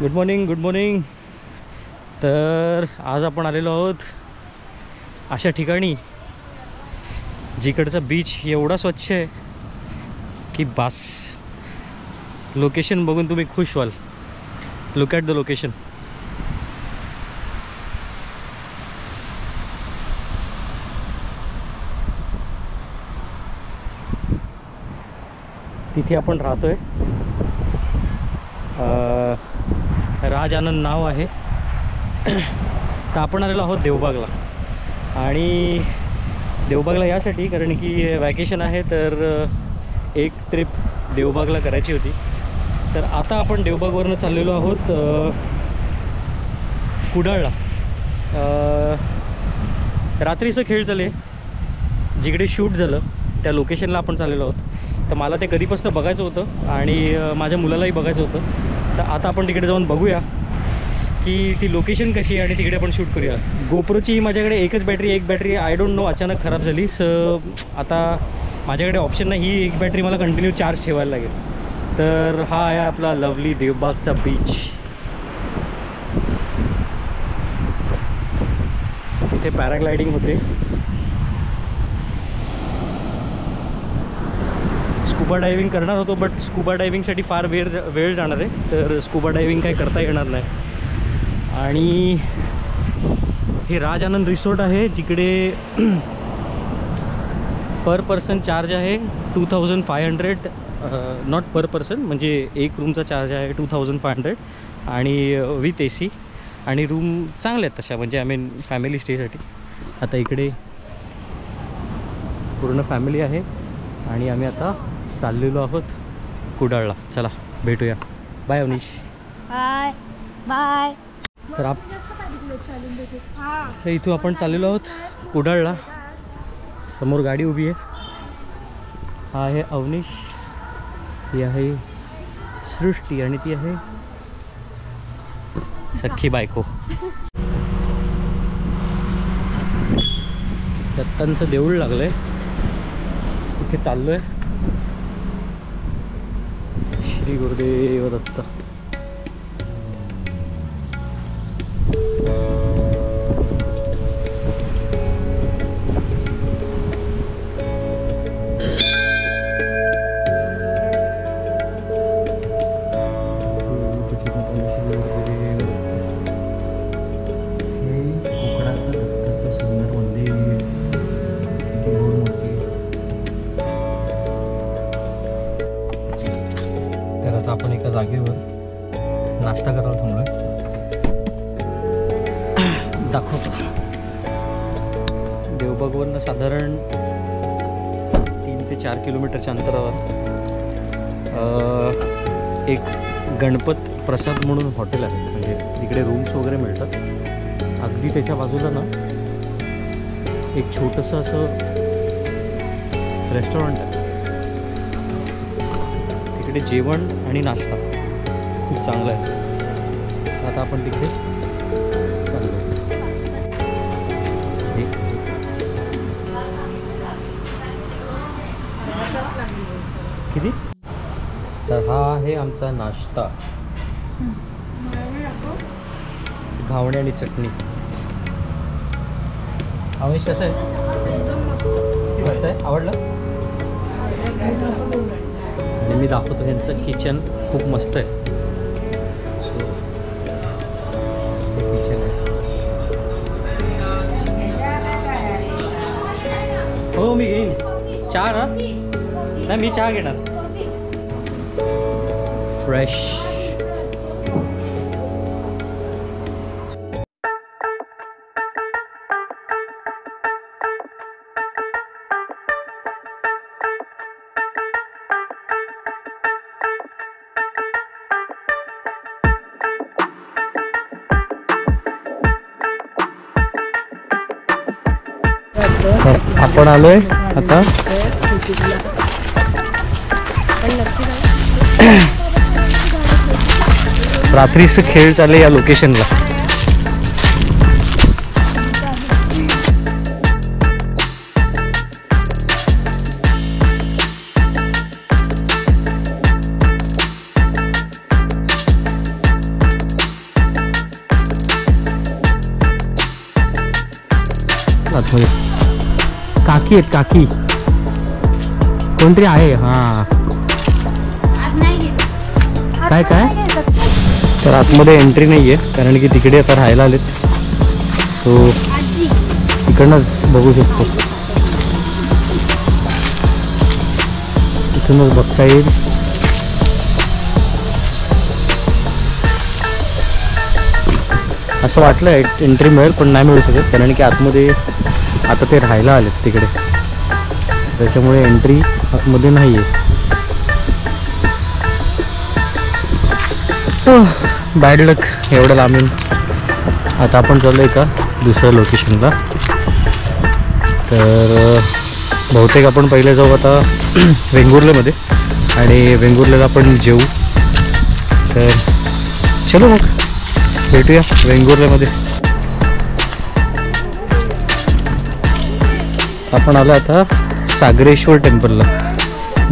Good morning, good morning. तर आज आपण आलेलो आहोत अशा ठिकाणी जिकडचा बीच एवढा स्वच्छ आहे की बास. लोकेशन बघून तुम्ही खुश व्हाल. Look at the location. तिथे आपण राहतोय. राज आनंद नाव आहे. तर आपण आलेलो आहोत देवबागला. आणि देवबागला यासाठी कारण की वॅकेशन आहे, तर एक ट्रिप देवबागला करायची होती. तर आता आपण देवबागवरनं चाललेलो आहोत कुडाळला. रात्रीचं खेळ झाले, जिकडे शूट झालं त्या लोकेशनला आपण चाललेलो आहोत. तर मला ते कधीपासून बघायचं होतं आणि माझ्या मुलालाही बघायचं होतं. तर आता आपण तिकडे जाऊन बघूया की ती लोकेशन कशी आहे आणि तिकडे आपण शूट करूया. गोप्रोची माझ्याकडे एकच बॅटरी, एक बॅटरी आय डोंट नो अचानक खराब झाली. आता माझ्याकडे ऑप्शन नाही, ही एक बॅटरी मला कंटिन्यू चार्ज ठेवायला लागेल. तर हा आहे आपला लवली देवबागचा बीच. इथे पॅराग्लायडिंग होते. स्कूबा डायव्हिंग करणार होतो, बट स्कूबा डायव्हिंगसाठी फार वेळ जाणार आहे, तर स्कूबा डायव्हिंग काही करता येणार नाही. आणि हे राज आनंद रिसॉर्ट आहे, जिकडे पर पर्सन चार्ज आहे 2500. नॉट पर पर्सन, म्हणजे एक रूमचा चार्ज आहे 2500 आणि विथ AC. आणि रूम चांगले आहेत तशा, म्हणजे आय मीन फॅमिली स्टेसाठी. आता इकडे पूर्ण फॅमिली आहे आणि आम्ही आता चाललेलो आहोत कुडाळला. चला भेटूया. बाय अवनीश. Bye bye. तर इथून आपण चाललेलो आहोत कुडाळला. समोर गाडी उभी आहे. हा आहे अवनीश, ही आहे सृष्टी आणि ती आहे सख्खी बायको. दत्तांचं देऊळ लागलंय, इथे चाललोय. श्री गुरुदेव दत्त. आपण एका जागेवर नाश्ता करायला थांबलोय. दाखवतो. देवबागवरनं साधारण 3 ते 4 किलोमीटरच्या अंतरावर एक गणपत प्रसाद म्हणून हॉटेल आहे. म्हणजे तिकडे रूम्स वगैरे मिळतात. अगदी त्याच्या बाजूला ना एक छोटंसं असं रेस्टॉरंट आहे. तिकडे जेवण आणि नाश्ता खूप चांगला आहे. आता आपण तिकडे चाललो. किती? तर हा आहे आमचा नाश्ता. घावणे आणि चटणी. अवनीश कसं आहे? मस्त आहे, आवडलं? आणि मी दाखवतो, ह्यांचं किचन खूप मस्त आहे. सो हे किचन आहे. हो मी घेईन चहा ना. नाही मी चहा घेणार. फ्रेश. आपण आलोय आता रात्रीचं खेळ चालले या लोकेशनला. आतमध्ये. काकी आहेत काकी, कोणतरी आहे. हां काय काय, तर आतमध्ये एंट्री नाही आहे कारण की तिकडे आता राहायला आलेत. सो इकडनंच बघू शकतो, इथूनच बघता येईल. असं वाटलं एंट्री मिळेल पण नाही मिळू शकत कारण की आतमध्ये आता ते राहायला आलेत तिकडे, त्याच्यामुळे एंट्री आतमध्ये नाही आहे. बॅड लक एवढं लांबून. आता आपण चाललो आहे का दुसऱ्या लोकेशनला, तर बहुतेक आपण पहिले जाऊ आता वेंगुर्लेमध्ये आणि वेंगुर्लेला आपण जेवू. तर चलो मग भेटूया वेंगुर्लेमध्ये. आपण आलो आता सागरेश्वर टेम्पलला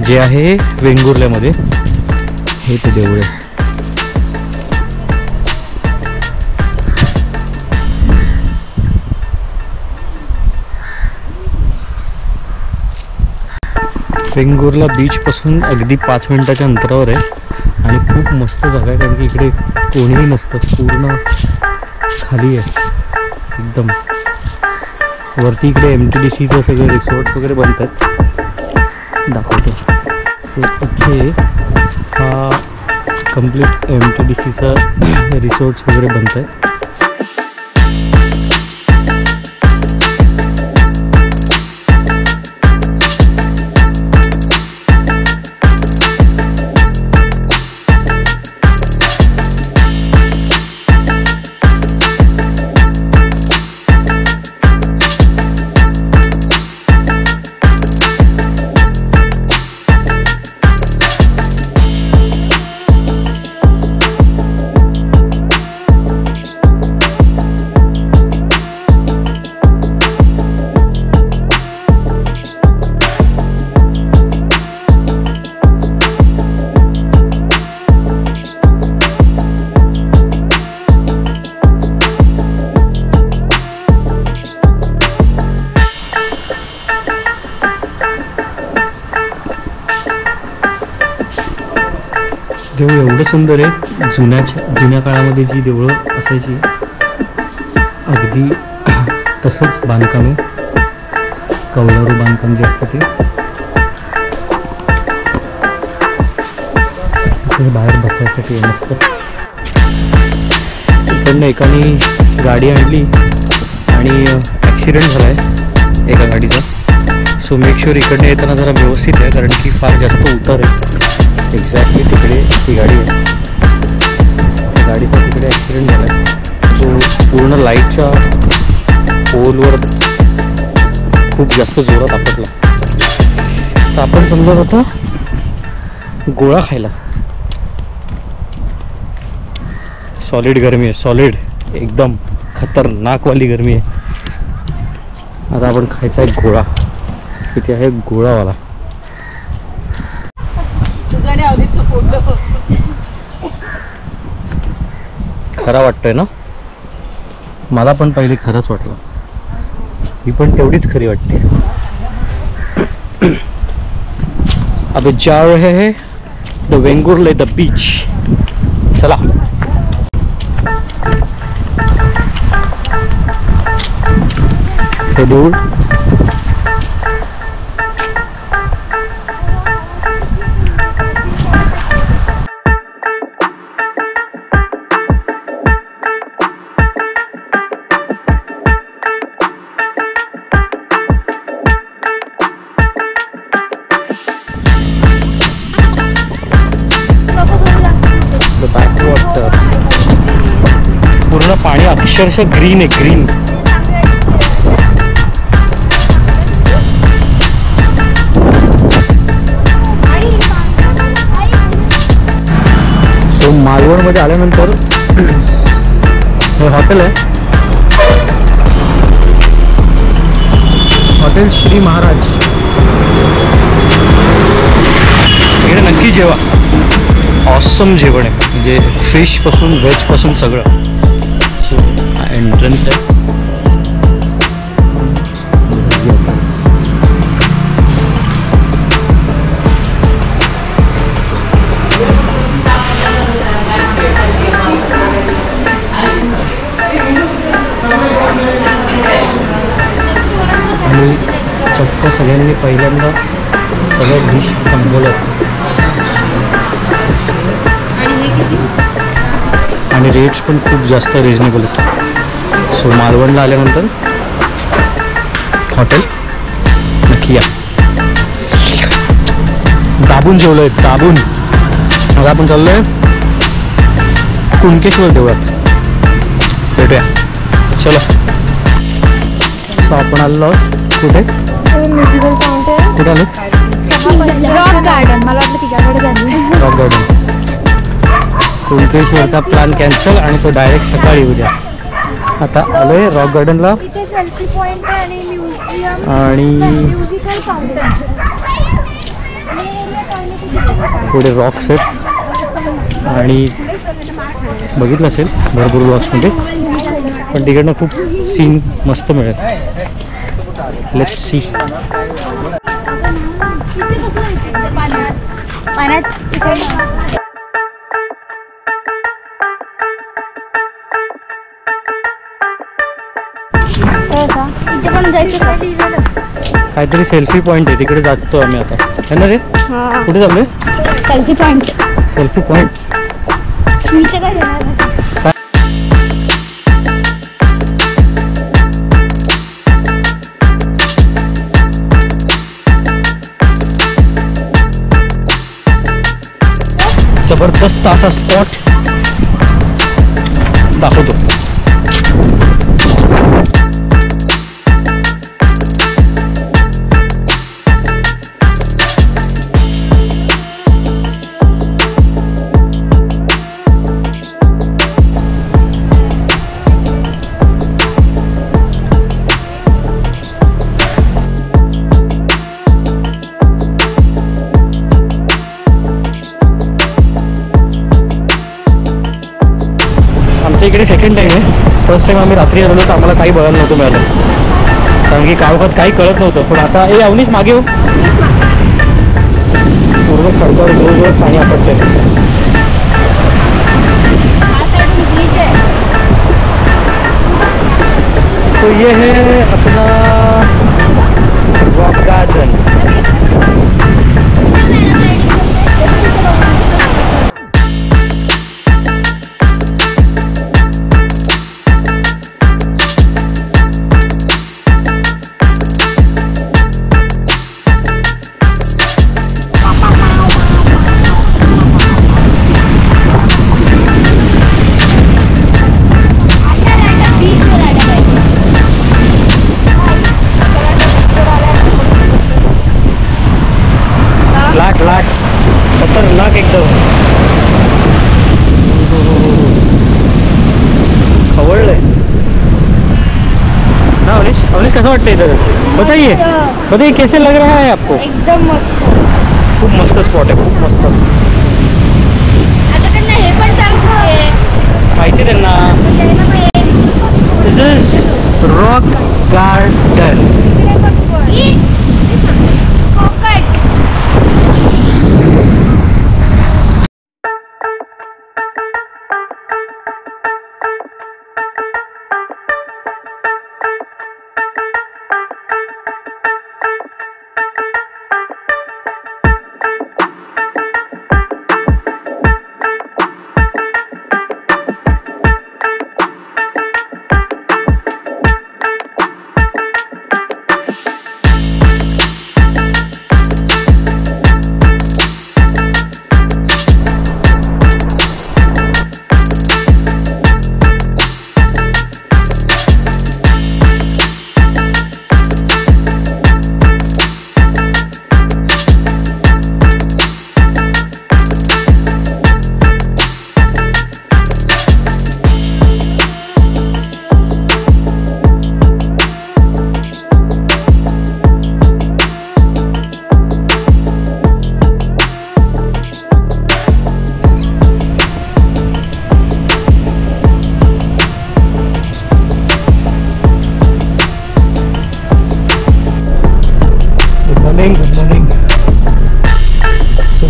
जे आहे वेंगुर्लेमध्ये. हे ते देऊळ आहे. वेंगुर्ला बीचपासून अगदी 5 मिनिटाच्या अंतरावर आहे आणि खूप मस्त जागा आहे कारण की इकडे कोणीही नसतं, पूर्ण खाली आहे एकदम. वरती इकडे MTDCचं सगळे रिसॉर्ट वगैरे बनतात, दाखवतो. सो इथे हा कम्प्लीट MTDCचा रिसॉर्ट्स वगैरे बनत आहेत. देऊळ एवढं सुंदर आहे. जुन्या काळामध्ये जी देवळं असायची अगदी तसंच बांधकाम आहे, कौलारू बांधकाम जे असतं ते. बाहेर बसायसाठी मस्त. इकडनं एकाने गाडी आणली आणि ॲक्सिडेंट झाला आहे एका गाडीचा. सो मेक शुअर इकडनं येताना जरा व्यवस्थित आहे कारण की फार जास्त उतार आहे. एक्झॅक्टली तिकडे ती गाडी आहे, त्या गाडीचा तिकडे ॲक्सिडेंट झाला आहे. तो पूर्ण लाईटच्या पोलवर खूप जास्त जोरात आपटला. तर आपण समजत होतो गोळा खायला. सॉलिड गरमी आहे, सॉलिड एकदम खतरनाकवाली गरमी आहे. आता आपण खायचा आहे गोळा. इथे आहे गोळावाला. खरा वाटतंय ना, मला पण पहिले खरंच वाटलं. ही पण तेवढीच खरी वाटते. अब जा रहे हैं द वेंगुर्ले द बीच. चला हे दूर पूर्ण पाणी अक्षरशः ग्रीन आहे, ग्रीन. तो मालवणमध्ये आल्यानंतर हे हॉटेल आहे, हॉटेल श्री महाराज. इकडे नक्की जेवा, ऑसम जेवण आहे म्हणजे फिशपासून व्हेजपासून सगळं. सो हा एंट्रन्स आहे. आता सगळ्यांनी पहिल्यांदा सगळ्या डिश संपवल्या आणि रेट्स पण खूप जास्त रिजनेबल आहेत. सो मालवणला आल्यानंतर हॉटेल नक्की या. दाबून जेवलो आहे, दाबून. आता आपण चाललो आहे कुणकेश्वर देवळात. भेटूया, चलो. सो आपण आलो कुठे कुठे आलो? Rock garden. मला वाटलं तिच्याकडे झाली. Rock garden. कुणकेश्वरचा प्लॅन कॅन्सल आणि तो डायरेक्ट सकाळी उद्या. आता आलोय रॉक गार्डनला इथे सेल्फी पॉइंट आणि म्युझियम आणि म्युझिकल फाउंटन. पुढे रॉक्स आहेत आणि बघितलं असेल भरपूर रॉक्समध्ये, पण तिकडनं खूप सीन मस्त मिळेल. Let's see. इथे पण जायचं. काहीतरी सेल्फी पॉईंट आहे, तिकडे जातो आम्ही आता. है ना रे? कुठे चाललोय? Selfie point. Selfie point. इथे काय घेणार? जबरदस्त असा स्पॉट दाखवतो. आमच्या इकडे सेकंड टाईम आहे. फर्स्ट टाईम आम्ही रात्री आलेलो तर आम्हाला काही बघायला नव्हतं मिळालं, कारण की काळोखात काही कळत नव्हतं. पण आता अवनीश मागे हो. पूर्ण खडकावर जवळजवळ पाणी आपटले. सो ये है अपना रॉक गार्डन. लाख खतरनाक एकदम. खवळलंय ना अवनीश? अवनीश कसं वाटतं इथं? बताइए कैसे लग रहा है आपको? एकदम मस्त. खूप मस्त स्पॉट आहे, खूप मस्त. आता त्यांना हे पण सांगतोय माहिती आहे त्यांना. दिस इज रॉक गार्डन. कोकण.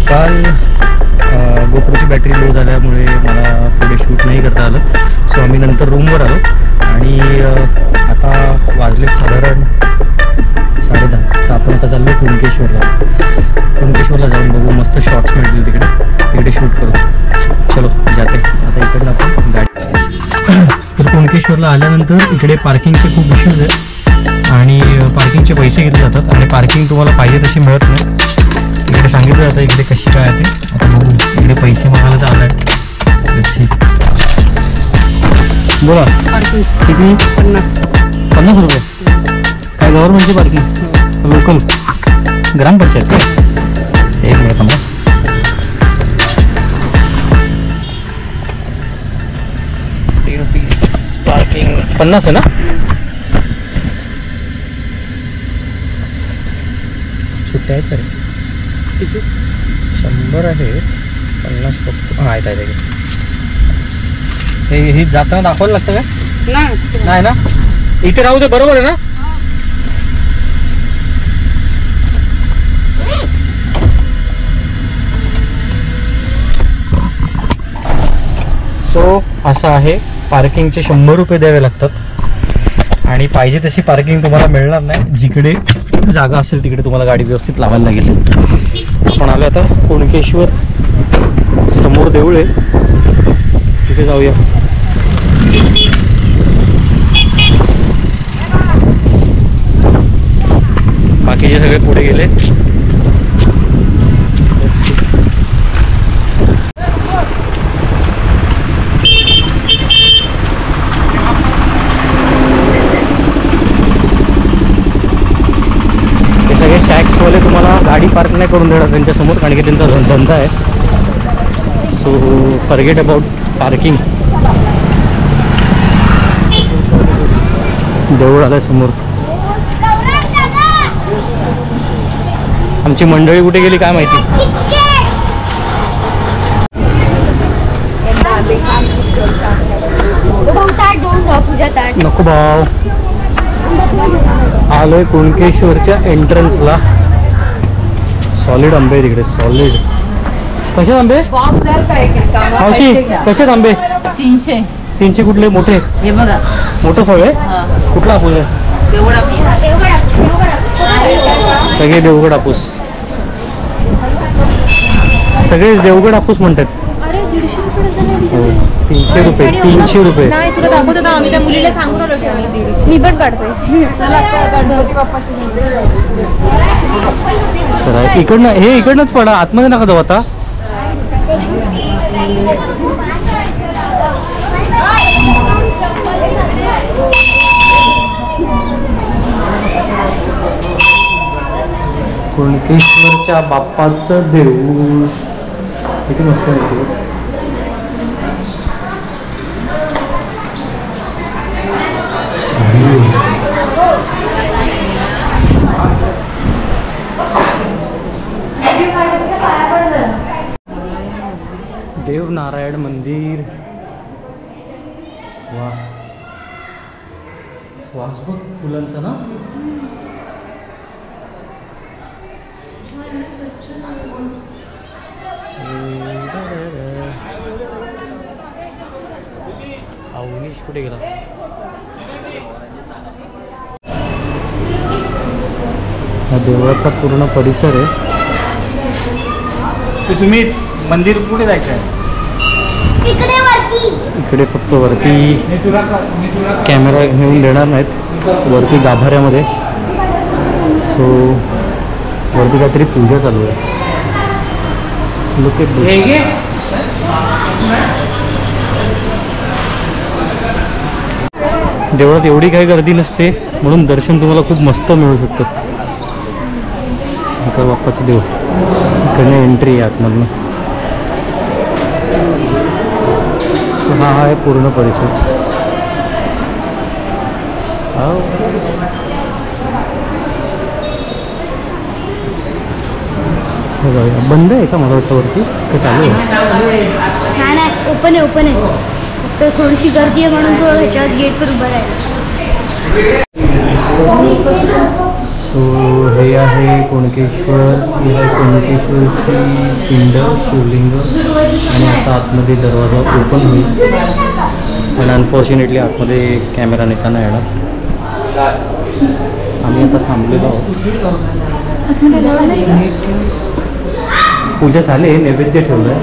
काल गोप्रोची बॅटरी लो झाल्यामुळे मला पुढे शूट नाही करता आलं. सो आम्ही नंतर रूमवर आलो आणि आता वाजलेत साधारण 10:30. तर आपण गोपेश्वरला आल्यानंतर इकडे पार्किंगचे खूप इश्यूज आहेत आणि पार्किंगचे पैसे घेतले जातात आणि पार्किंग तुम्हाला पाहिजे तशी मिळत नाही. इकडे सांगितलं जातं इकडे कशी काय आहे ते. आता बघू इकडे पैसे मागायला तर आलं आहे. बोला किती? 50 रुपये. काय गव्हर्नमेंटची पार्किंग लोकल ग्रामपंचायत काय? एक मिनिट थांबा. पार्किंग 50 आहे ना? सुट्ट्या आहेत का? 100 आहे 50 फक्त. हां आहेत आहेत. हे जाताना दाखवायला लागतं का? नाही ना. इथे राहू दे बरोबर आहे ना. सो असं आहे. पार्किंगचे 100 रुपये द्यावे लागतात आणि पाहिजे तशी पार्किंग तुम्हाला मिळणार नाही. जिकडे जागा असेल तिकडे तुम्हाला गाडी व्यवस्थित लावायला लागेल. आपण आलो आता कुणकेश्वर. समोर देऊळ आहे तिथे जाऊया. बाकीचे सगळे पुढे गेले. हे सगळे शॅक्सवाले तुम्हाला गाडी पार्क नाही करून देणार त्यांच्यासमोर, कारण की त्यांचा धंदा आहे. So forget about parking. देऊळ आलं समोर. आमची मंडळी कुठे गेली काय माहिती. नको भाव. आलोय कुणकेश्वरच्या एंट्रन्सला. सॉलिड आंबे तिकडे. सॉलिड. कसे आंबे मावशी? कसे आंबे? 300 कुठले? मोठे? हे बघा मोठं फळ आहे. कुठला हापूस आहे? सगळे देवगड हापूस. सगळेच देवगड हापूस म्हणतात. 300 रुपये. 300 रुपये. तुला दाखवतो ना आम्ही त्या मुलीला सांगून आलो. मी पण काढतोय. चला इकडनं. हे इकडनंच पडा. आतमध्ये नका जाऊ आता. कुणकेश्वरच्या बाप्पाचं देऊळ किती मस्त आहे. देव नारायण मंदिर. वा वास बघ फुलांचा ना. अवनीश कुठे गेला? हा देवळाचा पूर्ण परिसर आहे. सुमित मंदिर कुठे जायचं आहे? इकडे फक्त वरती कॅमेरा घेऊन देणार नाहीत. वरती गाभाऱ्यामध्ये. सो वरती काहीतरी पूजा चालू आहे. लोक देवळात एवढी काही गर्दी नसते म्हणून दर्शन तुम्हाला खूप मस्त मिळू शकतं. शंकर बाप्पाचं देव. इकडनं एंट्री आहे आतमधनं. हा आहे पूर्ण परिसर. बंद आहे का? मला वाटतं वरती काय चालू आहे? नाही ओपन आहे. ओपन आहे. फक्त थोडीशी गर्दी आहे म्हणून तो ह्याच्यात गेट पर उभा राहिला. सो हे आहे कुणकेश्वर. हे आहे कुणकेश्वरची पिंड शिवलिंग. आणि आता आतमध्ये दरवाजा ओपन होईल पण अनफॉर्च्युनेटली आतमध्ये कॅमेरा नेताना येणार. आम्ही आता थांबलेलो आहोत. पूजा झाली. नैवेद्य ठेवलं आहे.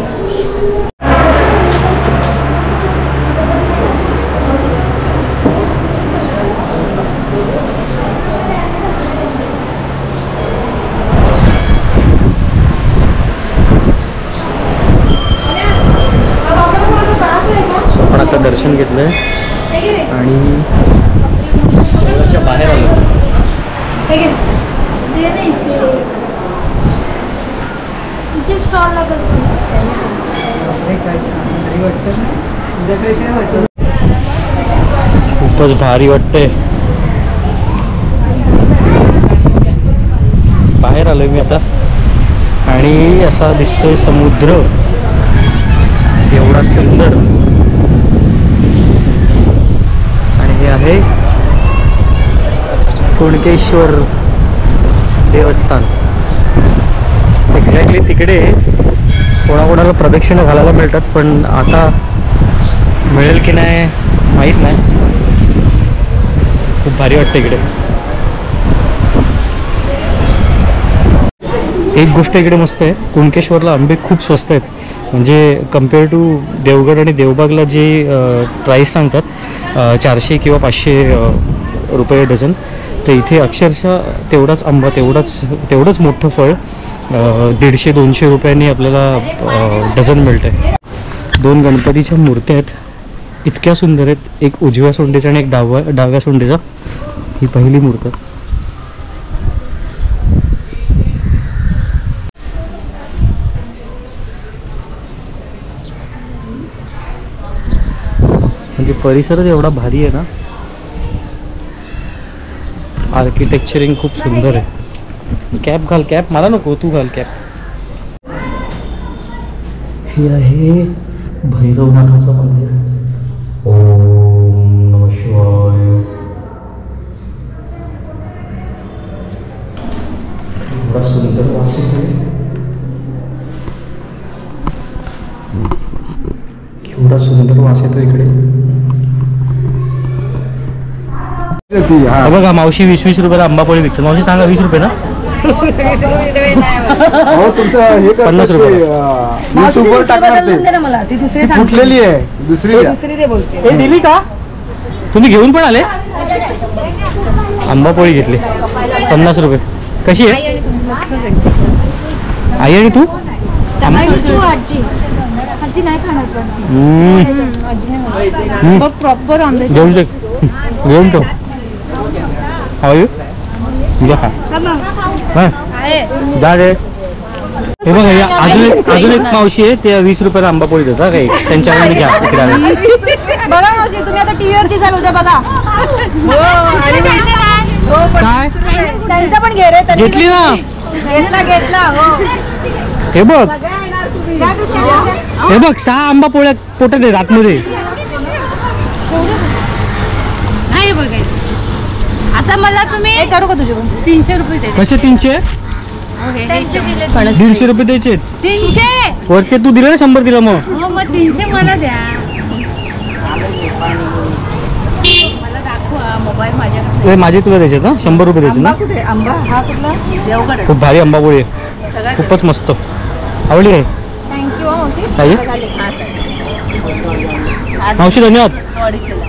दर्शन घेतलंय आणि देवळाच्या बाहेर आलो. इथे स्टॉल लागत. खूपच भारी वाटतंय. बाहेर आलोय मी आता आणि असा दिसतोय समुद्र एवढा सुंदर. आणि हे आहे कुणकेश्वर देवस्थान. एक्झॅक्टली तिकडे कोणाकोणाला प्रदक्षिणा घालायला मिळतात, पण आता मिळेल की नाही माहीत नाही. खूप भारी वाटतं इकडे. एक गोष्ट इकडे मस्त आहे, कुणकेश्वरला आंबे खूप स्वस्त आहेत. म्हणजे कम्पेअर टू देवगड आणि देवबागला जे प्राईस सांगतात 400 किंवा 500 रुपये डझन, तर इथे अक्षरशः तेवढाच आंबा, तेवढंच मोठं फळ 150-200 रुपयांनी आपल्याला डझन मिळतं आहे. 2 गणपतीच्या मूर्त्या आहेत, इतक्या सुंदर आहेत. एक उजव्या सोंडेचा आणि एक डाव्या सोंडेचा. ही पहिली मूर्त. म्हणजे परिसरच एवढा भारी आहे ना. आर्किटेक्चरिंग खूप सुंदर आहे. कॅप घाल, कॅप मला नको, तू घाल कॅप. हे आहे भैरवनाथाचं मंदिर. ओम नमः शिवाय. एवढा सुंदर वास येतोय, एवढा सुंदर वास येतो इकडे. बघा मावशी 20-20 रुपयाला आंबापोळी विकतात. मावशी सांगा 20 रुपये ना? 50 रुपये. युट्यूबवर टाकणार ते. कुठलेली आहे? दुसरी हे दिली का? तुम्ही घेऊन पण आले? आंबापोळी घेतली 50 रुपये. कशी आहे आई आणि तू? प्रॉपर आंबे घेऊन ठेव. हाव यू जा खा. जा रे. हे बघा अजून एक मावशी आहे, ते 20 रुपयाला आंबापोळी देतात काही. त्यांच्याकडे घ्या इकडे. बघा मावशी, तुम्ही आता टीव्हीवर दिसाल होत्या बघा. काय त्यांचा पण घे रे. घेतली ना? घेतला हो. हे बघ, हे बघ 6 आंबापोळ्या पोटात आहेत आतमध्ये. नाही बघायचं. आता मला तुम्ही करू का तुझे 300 रुपये दे. कसे 300? 150 रुपये द्यायचे. 300 वरती तू दिलं ना 100 दिला. मग हो, मग 300 मला द्या. मला दाखवा मोबाईल माझ्या. माझे तुला द्यायचे ना 100 रुपये द्यायचे ना. कुठे आंबा? हा कुठला? देवगड. खूप भारी आंबापोळी आहे, खूपच मस्त. आवडली आहे थँक्यू मावशी. ताई. मावशी धन्यवाद.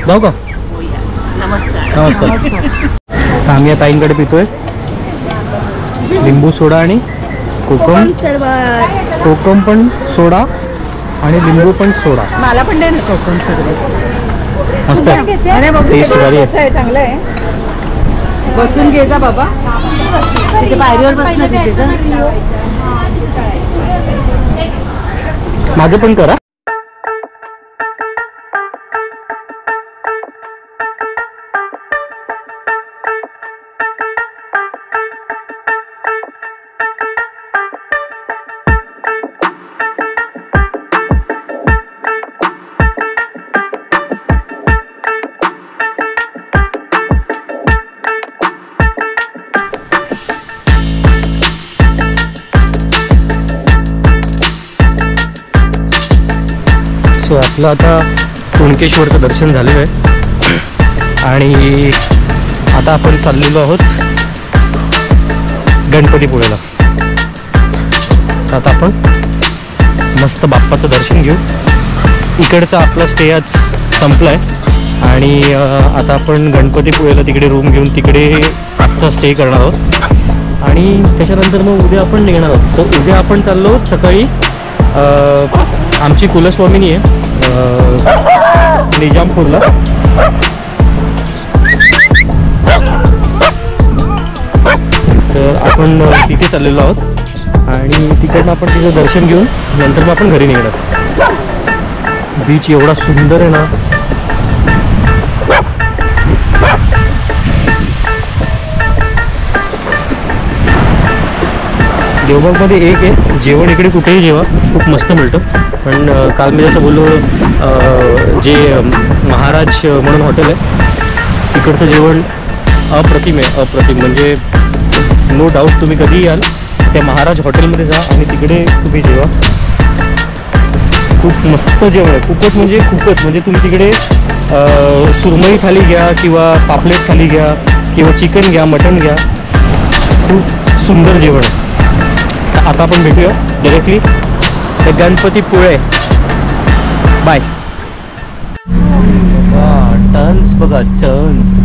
जाऊ का? नमस्कार. आम्ही या ताईंकडे पितोय लिंबू सोडा आणि कोकम. कोकम पण सोडा आणि लिंबू पण सोडा. मला पण दे ना कोकम मस्त आहे, टेस्ट भारी आहे. चांगलं आहे. बसून घ्यायचा बाबा, तिथे पायरीवर बसणार. माझं पण करा. सो आपलं आता कुणकेश्वरचं दर्शन झालेलं आहे आणि आता आपण चाललेलो आहोत गणपतीपुळेला. आता आपण मस्त बाप्पाचं दर्शन घेऊ. इकडचा आपला स्टे आज संपला आहे आणि आता आपण गणपतीपुळेला तिकडे रूम घेऊन तिकडे आजचा स्टे करणार आहोत आणि त्याच्यानंतर मग उद्या आपण निघणार आहोत. तर उद्या आपण चाललो आहोत सकाळी. आमची कुलस्वामिनी आहे निजामपूरला. तर आपण तिथे चाललेलो आहोत आणि तिकडनं आपण तिचं दर्शन घेऊन नंतर मग आपण घरी निघणार. बीच एवढा सुंदर आहे ना. देवबागमध्ये एक आहे, जेवण इकडे कुठेही जेवा खूप मस्त मिळतं. पण काल मी जसं बोललो, जे महाराज म्हणून हॉटेल आहे तिकडचं जेवण अप्रतिम आहे, अप्रतिम. म्हणजे नो डाऊट तुम्ही कधीही याल त्या महाराज हॉटेलमध्ये जा आणि तिकडे तुम्ही जेवा. खूप मस्त जेवण आहे, खूपच म्हणजे खूपच. म्हणजे तुम्ही तिकडे सुरमई थाली घ्या किंवा पापलेट थाली घ्या किंवा चिकन घ्या, मटण घ्या, खूप सुंदर जेवण आहे. आता आपण भेटूया डायरेक्टली ते गणपतीपुळे. बाय. टन्स बघा, टन्स.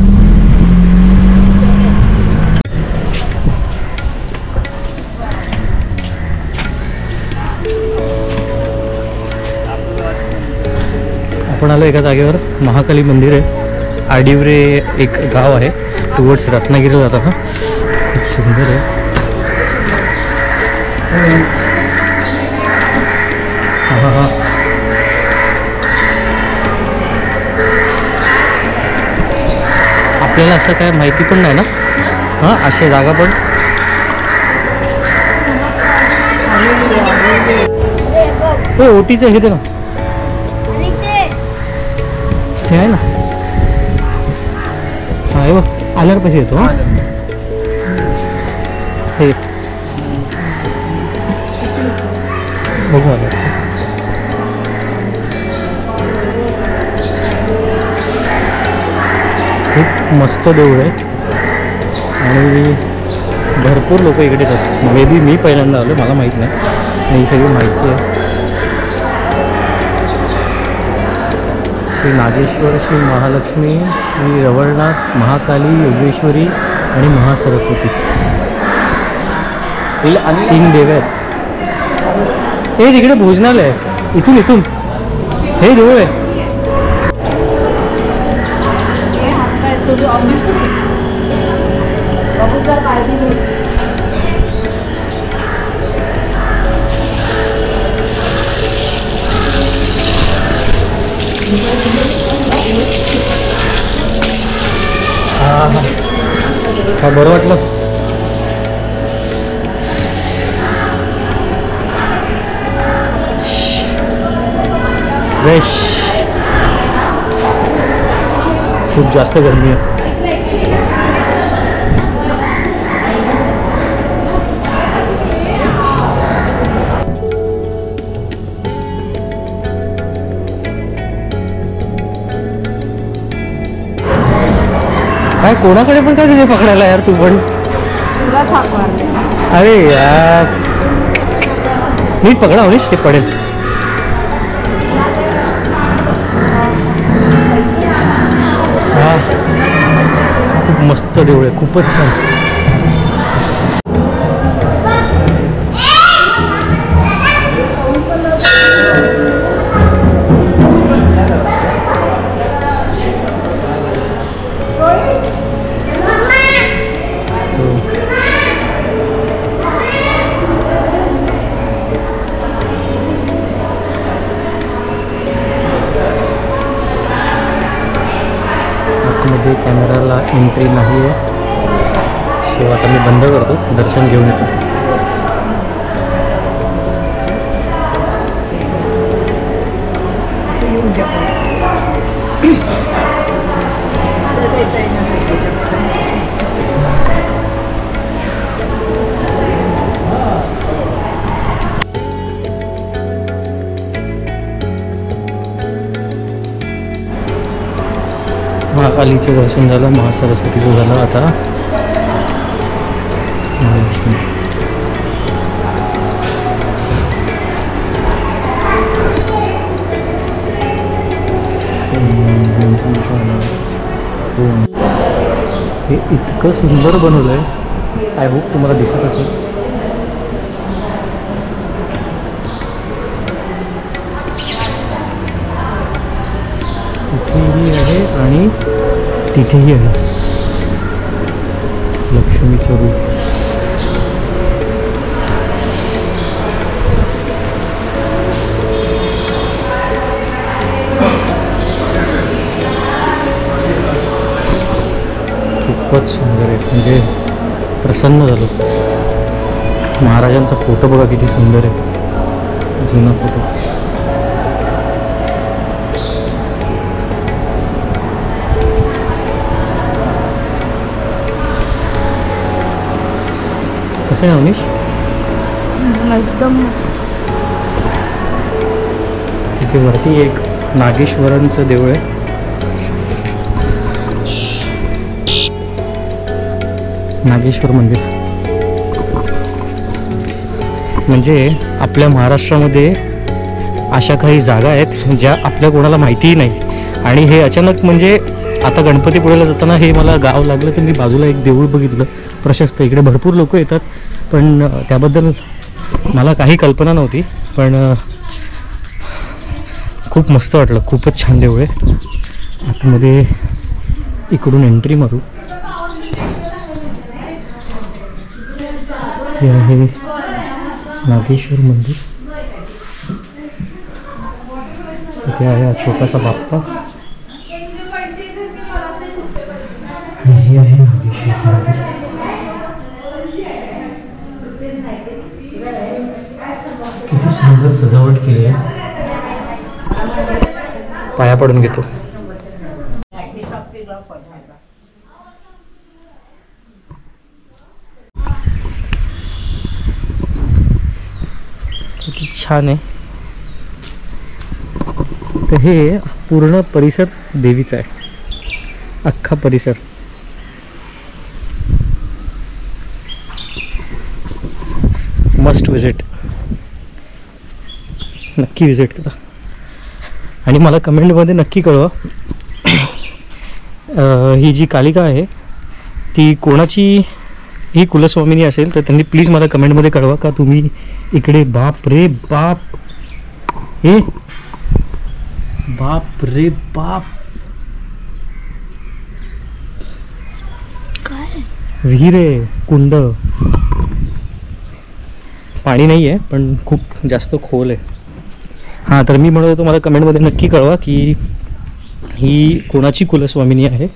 आपण आलो एका जागेवर, महाकाली मंदिर आहे. आडिवरे एक गाव आहे, टुवर्ड्स रत्नागिरीला जाताना. खूप सुंदर आहे. आपल्याला असं काय माहिती पण नाही ना, हां, अशा जागा पण. हो, ओटीचं हे ते ना, हे आहे ना. हां, हे बघ, आल्यावर पैसे येतो. हां, हे बघू आलं. खूप मस्त देऊळ आहे आणि भरपूर लोक इकडे येतात. मे बी मी पहिल्यांदा आलो, मला माहीत नाही, ही सगळी माहिती आहे. श्री नागेश्वर, श्री महालक्ष्मी, श्री रवळनाथ, महाकाली, योगेश्वरी आणि महासरस्वती, 3 देव आहेत. हे तिकडे भोजनालय आहे, इथून हे देऊळ आहे. हा, बरं वाटलं. फ्रेश. खूप जास्त गरमी आहे. काय कोणाकडे पण काय तिथे पकडायला यार, तू पण. अरे यार, नीट पकडा होणीस, ते पडेल. हा, खूप मस्त देऊळ आहे, खूपच छान. मध्ये कॅमेराला एंट्री नाही आहे, सो आता मी बंद करतो, दर्शन घेऊन येतो. महाकालीचं दर्शन झालं, महासरस्वतीचं झालं. आता महालक्ष्मी. हे इतकं सुंदर बनवलं आहे, आय होप तुम्हाला दिसत असेल. इथेही आहे आणि तिथेही आहे लक्ष्मीचं रूप. खूपच सुंदर आहे, म्हणजे प्रसन्न झालो. महाराजांचा फोटो बघा किती सुंदर आहे, जुना फोटो. कसं आहे अवनीश? एकदम तिथे वरती एक नागेश्वरांचं देऊळ आहे. नागेश्वर मंदिर म्हणजे आपल्या महाराष्ट्रामध्ये अशा काही जागा आहेत ज्या आपल्या कोणाला माहितीही नाही. आणि हे अचानक म्हणजे आता गणपतीपुळेला जाताना हे मला गाव लागलं तर मी बाजूला एक देऊळ बघितलं प्रशस्त. इकडे भरपूर लोक येतात पण त्याबद्दल मला काही कल्पना नव्हती. पण खूप मस्त वाटलं, खूपच छान देऊळ आहे. आतमध्ये इकडून एंट्री मारू. हे आहे नागेश्वर मंदिर. इथे आहे हा छोटासा बाप्पा. हे आहे नागेश्वर मंदिर. किती सुंदर सजावट केली आहे. पाया पडून घेतो. किती छान आहे. तर हे पूर्ण परिसर देवीचा आहे, अख्खा परिसर. मस्ट विजिट, नक्की विजिट करा. आणि मला कमेंटमध्ये नक्की कळवा ही जी कालिका आहे ती कोणाची ही कुलस्वामिनी असेल तर त्यांनी प्लीज मला कमेंटमध्ये कळवा का तुम्ही इकडे. बाप रे बाप, हे बाप रे बाप, काय विहीर आहे, कुंड. पाणी नाही आहे पण खूप जास्त खोल आहे. हां, तर मी म्हणत होतो मला कमेंटमध्ये नक्की कळवा की ही कोणाची कुलस्वामिनी आहे.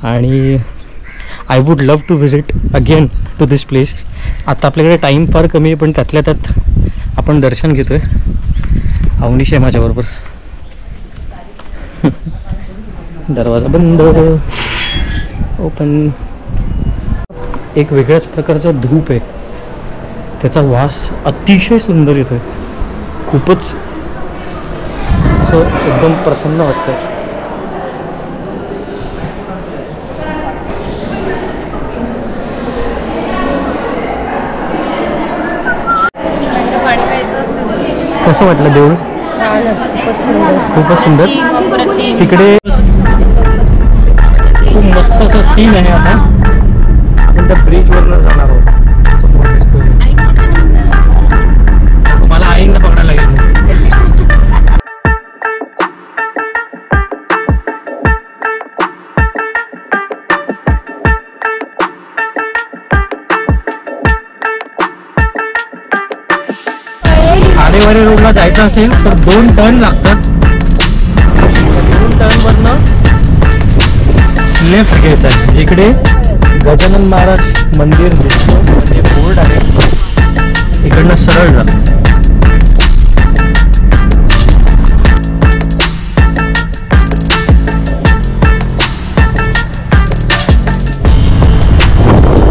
आणि I would love to visit again to this place. आता आपल्याकडे टाईम फार कमी आहे पण त्यातल्या त्यात आपण दर्शन घेतो आहे. अवनीश आहे माझ्याबरोबर. दरवाजा बंद, ओपन. एक वेगळ्याच प्रकारचा धूप आहे, त्याचा वास अतिशय सुंदर येतो आहे. खूपच असं एकदम प्रसन्न वाटतं. कसं वाटलं देऊळ? खूपच सुंदर. तिकडे खूप मस्त असं सीन आहे. आता आपण त्या ब्रिजवरनं जाणार आहोत. समोर दिसतोय मला आईंना पकडायला लागेल. आरेवारे रोडला जायचं असेल तर 2 टर्न लागतात. 2 टर्नवरनं लेफ्ट घ्यायचं आहे. जिकडे गजानन महाराज मंदिर दिसतं म्हणजे बोर्ड आहे, इकडनं सरळ जा.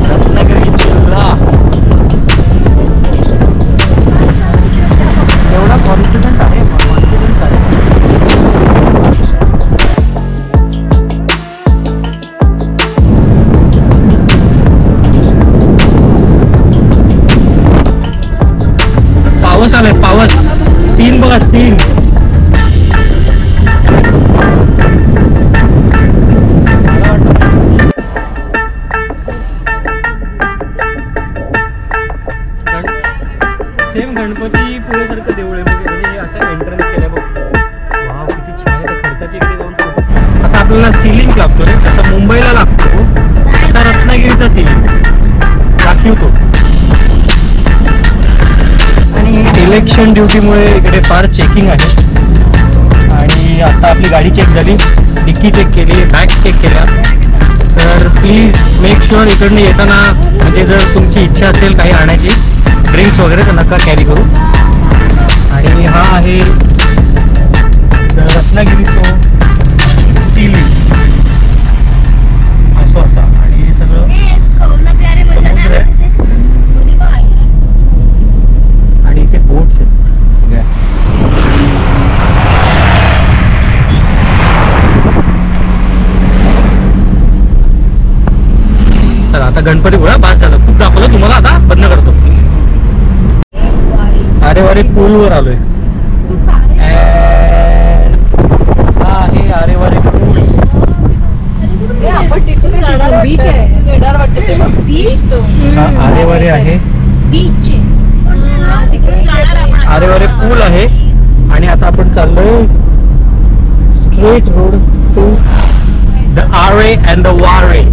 रत्नागिरी जिल्हा एवढा कॉन्फिडंट आहे, कॉन्फिडन्स आहे. पावस आलाय, पावस. सीन बघा, सीन. सेम गणपती पुळेसारखं देऊळ आहे म्हणजे असं एंट्रन्स केल्या बघ. वाव, किती छान आहे. खडकाची इकडे जाऊन आपल्याला सिलिंग लागतोय जसा मुंबईला लागतो तसा रत्नागिरीचा सिलिंग राखीव तो. आणि इलेक्शन ड्युटीमुळे इकडे फार चेकिंग आहे. आणि आता आपली गाडी चेक झाली, डिक्की चेक केली, बॅग चेक केल्या. तर प्लीज मेक शुअर इकडनं येताना म्हणजे जर तुमची इच्छा असेल काही आणायची ड्रिंक्स वगैरे तर नका कॅरी करू. आणि हा आहे रत्नागिरीचा सिलिंग असं असा. आणि हे सगळं समुद्र आहे आणि इथे बोट्स आहेत सगळ्या. चला आता गणपती गोळा बास झालं, खूप दाखवलं तुम्हाला, आता बंद करतो. अरे वारे पूलवर आलोय. हा आहे अरे वारे पूल. बीच आहे येणार वाटतं ते बीच तो हा अरे वारे आहे, बीच अरे वारे पूल आहे. आणि आता आपण चाललोय straight road to the Aare and the Ware.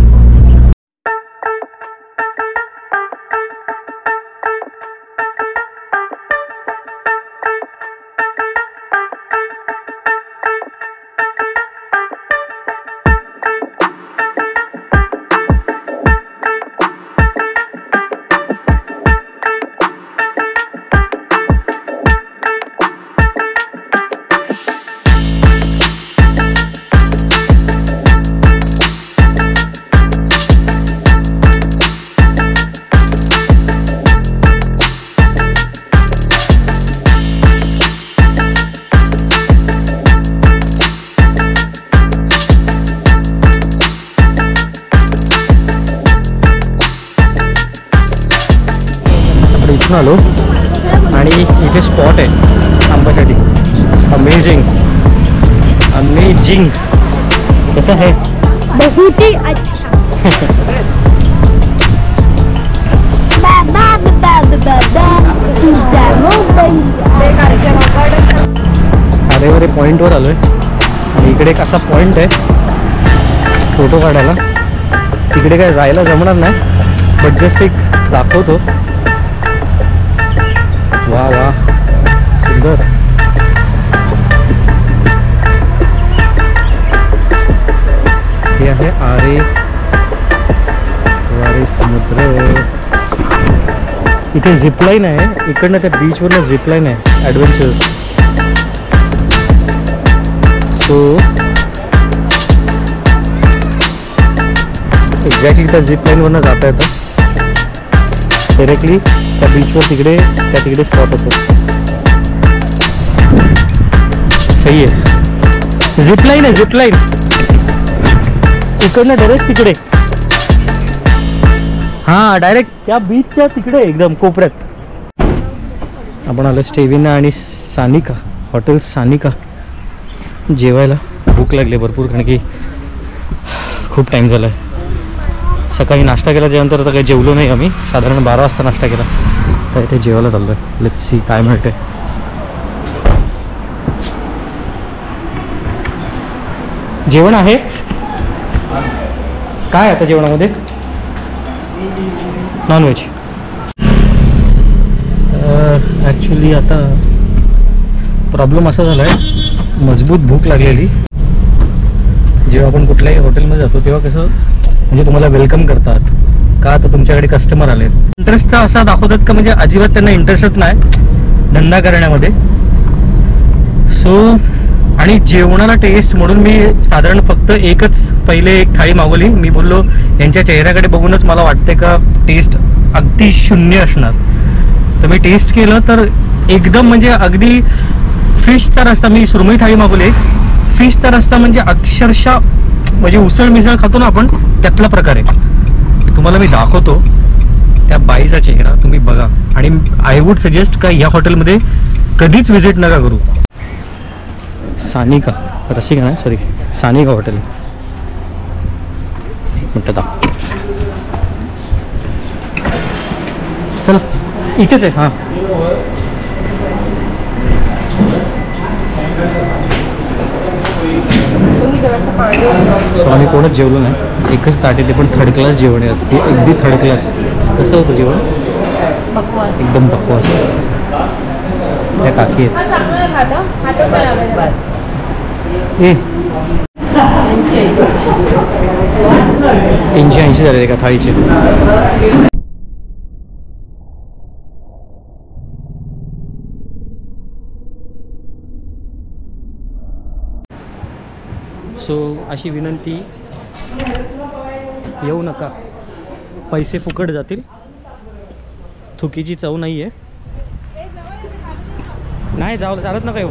आलो आणि इथे स्पॉट आहे आंब्यासाठी. Amazing amazing. कसं आहे? बहुत ही अच्छा. बाबा बाबा बाबा तुझा मोबाईल. अरे वरे पॉईंटवर आलोय आणि इकडे एक असा पॉईंट आहे फोटो काढायला. तिकडे काय जायला जमणार नाही बट जस्ट एक दाखवतो. वा वा सुंदर. हे आहे आरे वारे समुद्र. इथे झिपलाईन आहे, इकडनं त्या बीचवरनं झिपलाईन आहे ॲडव्हेंचर. सो एक्झॅक्टली त्या झिपलाईनवरनं जाता येतं डायरेक्टली त्या बीचवर. तिकडे स्पॉट होतो. सही आहे. झिपलाईन आहे, झिपलाईन इकडनं डायरेक्ट तिकडे. हां डायरेक्ट त्या बीचच्या तिकडे एकदम कोपऱ्यात. आपण आलो स्टेविना आणि सानिका हॉटेल सानिका जेवायला. भूक लागली भरपूर कारण की खूप टाईम झाला आहे. सकाळी नाश्ता केला त्यानंतर आता काही जेवलो नाही आम्ही. साधारण 12 वाजता नाश्ता केला तर इथे जेवायला चाललो आहे. लेट्स सी काय मिळते. जेवण आहे काय आता जेवणामध्ये? नॉनव्हेज. ॲक्च्युली आता प्रॉब्लेम असा झाला आहे, मजबूत भूक लागलेली. जेव्हा आपण कुठल्याही हॉटेलमध्ये जातो तेव्हा कसं म्हणजे तुम्हाला वेलकम करतात का, तर तुमच्याकडे कस्टमर आले. इंटरेस्ट तर असा दाखवतात का म्हणजे अजिबात त्यांना इंटरेस्टच नाही धंदा करण्यामध्ये. सो आणि जेवणाला टेस्ट म्हणून मी साधारण फक्त एकच पहिले एक थाळी मागवली. मी बोललो यांच्या चेहऱ्याकडे बघूनच मला वाटते का टेस्ट अगदी शून्य असणार. तर मी टेस्ट केलं तर एकदम म्हणजे अगदी फिशचा रस्सा. मी सुरमई थाळी मागवली. फिशचा रस्सा म्हणजे अक्षरशः म्हणजे उसळ मिसळ खातो ना आपण त्यातला प्रकार आहे. तुम्हाला मी दाखवतो त्या बाईचा चेहरा तुम्ही बघा. आणि आय वुड सजेस्ट का या हॉटेलमध्ये कधीच विजिट नका करू. सानिका रसिका नाही सॉरी सानिका हॉटेल. एक मिनटं दाखव. चल इथेच आहे. हां तुम्ही सो आम्ही कोणच जेवलो नाही, एकच ताट आहे ते पण थर्ड क्लास जेवण आहे, ते अगदी थर्ड क्लास. कसं होतं जेवण? एकदम बकवास. त्या काकी आहेत ए 380 झाले एका थाळीचे. सो अशी विनंती, येऊ नका, पैसे फुकट जातील, थुकीची चव नाही आहे. नाही जाऊ चालत नका येऊ.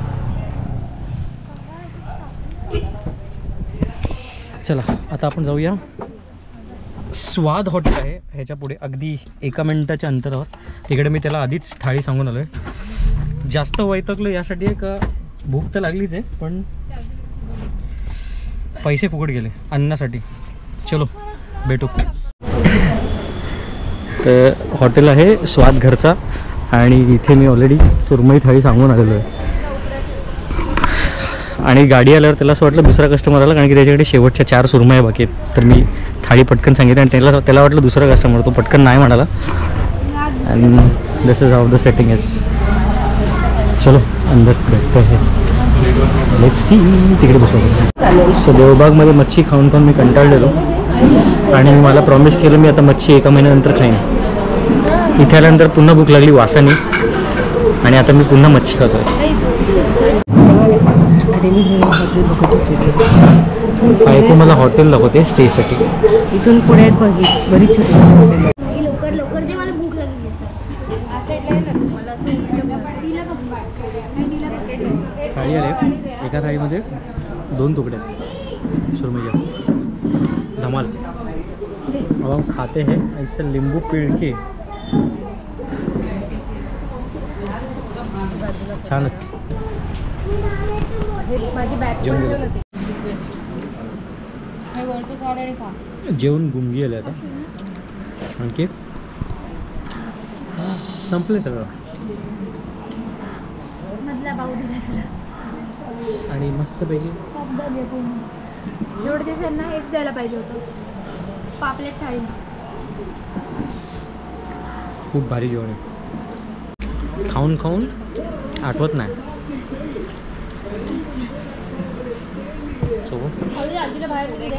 चला आता आपण जाऊया. स्वाद हॉटेल आहे ह्याच्या पुढे अगदी 1 मिनिटाच्या अंतरावर. तिकडे मी त्याला आधीच थाळी सांगून आलो आहे. जास्त वैतागलो यासाठी आहे का भूक तर लागलीच आहे, पण पैसे फुकट गेले अन्नासाठी. चलो भेटू. तर हॉटेल आहे स्वाद घरचा आणि इथे मी ऑलरेडी सुरमई थाळी सांगून आलेलो आहे. आणि गाडी आल्यावर त्याला असं वाटलं दुसरा कस्टमर आला, कारण की त्याच्याकडे शेवटच्या 4 सुरमई बाकी आहेत. तर मी थाळी पटकन सांगितली आणि त्याला वाटलं दुसरा कस्टमर, तो पटकन नाही म्हणाला. And this is how the setting is. चलो अंदर भेटतो आहे. Let's see. तिकडे बसवतो. सो देवबागमध्ये मच्छी खाऊन खाऊन मी कंटाळलेलो आणि मला प्रॉमिस केलं मी आता मच्छी 1 महिन्यानंतर खाईन. इथे आल्यानंतर पुन्हा भूक लागली वासाने आणि आता मी पुन्हा मच्छी खातो आहे. ऐकू मला हॉटेल दाखवते स्टेसाठी. इथून पुढे आहेत बरीच छोटी हॉटेल. लवकर लवकर दे, मला भूक लागली. थाळी आले. एका थाळीमध्ये 2 तुकडे सुरमईचे. धमाल. अब हम खाते हैं ऐसे लिंबू पिळ के. छानच जेवण गुंगी आले आता. आणखी संपले सगळं आणि मस्तपैकी एवढं दिवसांना हेच द्यायला पाहिजे होतं, पापलेट थाळी. खूप भारी जेवण आहे. खाऊन खाऊन आठवत नाही. सो आजीला बाहेर किती दे.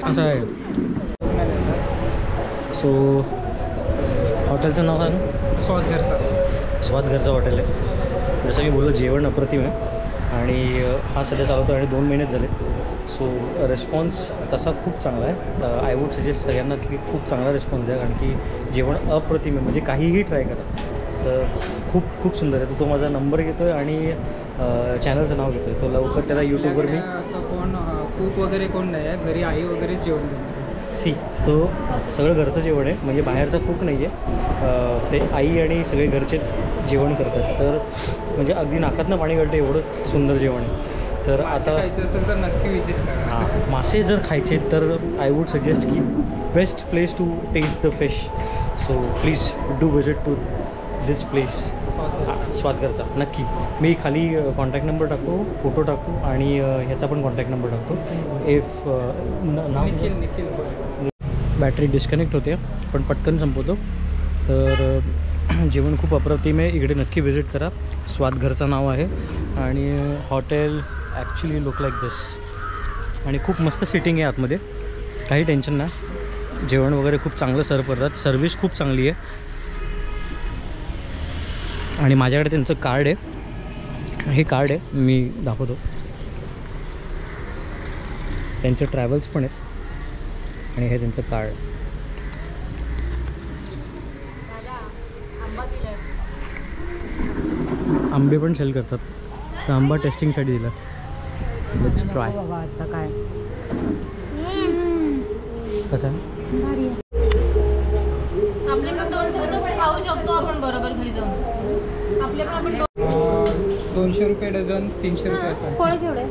आता आहे. सो हॉटेलचं नाव आहे ना स्वाद घरचा हॉटेल आहे. जसं मी बोललो जेवण अप्रतिम आहे आणि हा सध्या चालवतो आणि 2 महिनेच झाले. सो रिस्पॉन्स तसा खूप चांगला आहे. आय वूड सजेस्ट सगळ्यांना की खूप चांगला रिस्पॉन्स आहे, कारण की जेवण अप्रतिम आहे. म्हणजे काहीही ट्राय करा. सर खूप सुंदर आहे. तो माझा नंबर घेतो आहे आणि चॅनलचं नाव घेतो आहे. तो लवकर त्याला यूट्यूबवर मी असं कोण कुक वगैरे कोण नाही आहे, घरी आई वगैरे जेवण सो सगळं घरचं जेवण आहे. म्हणजे बाहेरचं कुक नाही आहे, ते आई आणि सगळे घरचेच जेवण करतात. तर म्हणजे अगदी नाकातनं पाणी गळतं एवढं सुंदर जेवण आहे. तर आता खायचं असेल तर नक्की विजिट करा. हां, मासे जर खायचे तर आय वूड सजेस्ट की best place to taste the fish. So please do visit to this place. स्वाद घरचा नक्की. मी खाली कॉन्टॅक्ट नंबर टाकतो, फोटो टाकतो आणि ह्याचा पण कॉन्टॅक्ट नंबर टाकतो. इफ निखिल बॅटरी डिस्कनेक्ट होते पण पटकन संपवतो. तर जेवण खूप अप्रतिम आहे. इकडे नक्की व्हिजिट करा. स्वाद घरचं नाव आहे आणि हॉटेल ॲक्च्युली लुक लाईक दिस. आणि खूप मस्त सिटिंग आहे आतमध्ये, काही टेन्शन नाही. जेवण वगैरे खूप चांगलं सर्व करतात. सर्विस खूप चांगली आहे. आणि माझ्याकडे त्यांचं कार्ड आहे. हे कार्ड आहे, मी दाखवतो. त्यांचे ट्रॅव्हल्स पण आहेत आणि हे त्यांचं कार्ड. आंबे पण सेल करतात. तर आंबा टेस्टिंगसाठी दिला. Let's try. आता काय कसं आहे? आपले पण 2 दिवस खाऊ शकतो आपण बरोबर घरी जाऊन. आपले पण आपण 200 रुपये डझन, 300 रुपये असं. फळ केवढे?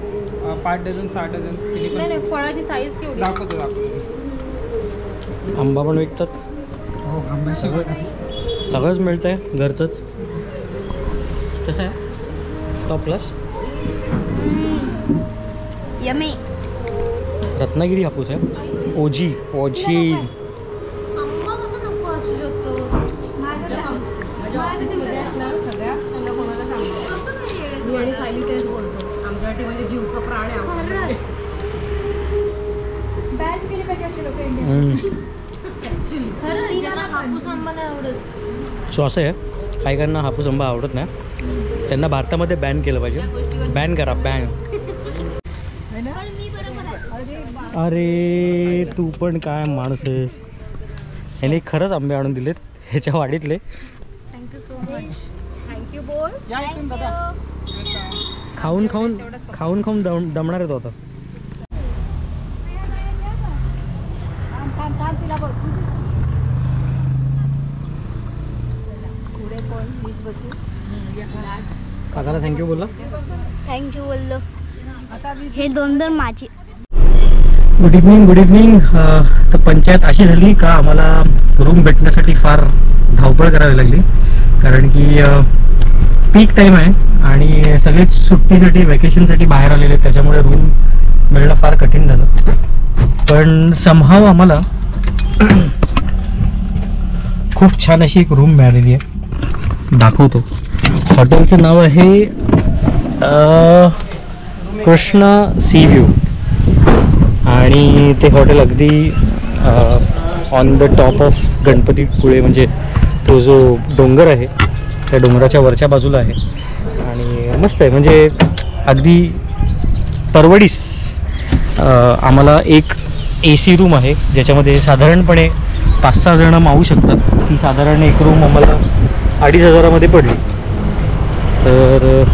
5 डझन 6 डझन किती पण नाही फळाची साईज केवढी? दाखवतो. आंबा पण विकतात. हो, आंब्याची सगळंच मिळतं आहे घरचंच. कसं आहे टॉप क्लास? यमी. रत्नागिरी हापूस आहे. ओजी ओजी. आंबा कसं नको असू शकतो? माझ्या ऑफिसमध्ये आहेत ना सगळ्या त्यांना कोणाला सांगतो मी आणि सायली तेच बोलतो आमच्यासाठी म्हणजे जीव का प्राण आहे आमच्याकडे. बॅन केली पाहिजे असे लोक इंडिया. खरं ज्यांना हापूस आंबा नाही आवडत. सो असं आहे, काही काहींना हापूस आंबा आवडत नाही, त्यांना भारतामध्ये बॅन केलं पाहिजे. बॅन करा, बॅन. अरे तू पण काय माणूस आहेस. ह्याने खरंच आंबे आणून दिलेत ह्याच्या वाडीतले. Thank you so much. थँक्यू बोल. खाऊन खाऊन खाऊन खाऊन दमणार आहे तो आता. तिला बसू पुढे कोण मीच बसू. काकाला थँक्यू बोलला. थँक्यू बोललो. आता हे 2 माझी. Good evening, good evening. तर पंचायत अशी झाली का आम्हाला रूम भेटण्यासाठी फार धावपळ करावी लागली, कारण की पीक टाईम आहे आणि सगळेच सुट्टीसाठी वॅकेशनसाठी बाहेर आलेले, त्याच्यामुळे रूम मिळणं फार कठीण झालं. पण समहाव आम्हाला खूप छान अशी एक रूम मिळालेली आहे, दाखवतो. हॉटेलचं नाव आहे कृष्णा सी व्ह्यू आणि ते हॉटेल अगदी on the top of Ganpatipule, म्हणजे तो जो डोंगर आहे त्या डोंगराच्या वरच्या बाजूला आहे आणि मस्त आहे. म्हणजे अगदी परवडीस आम्हाला एक AC रूम आहे ज्याच्यामध्ये साधारणपणे 5-6 जणं मावू शकतात. ती साधारण एक रूम आम्हाला 2,500 पडली. तर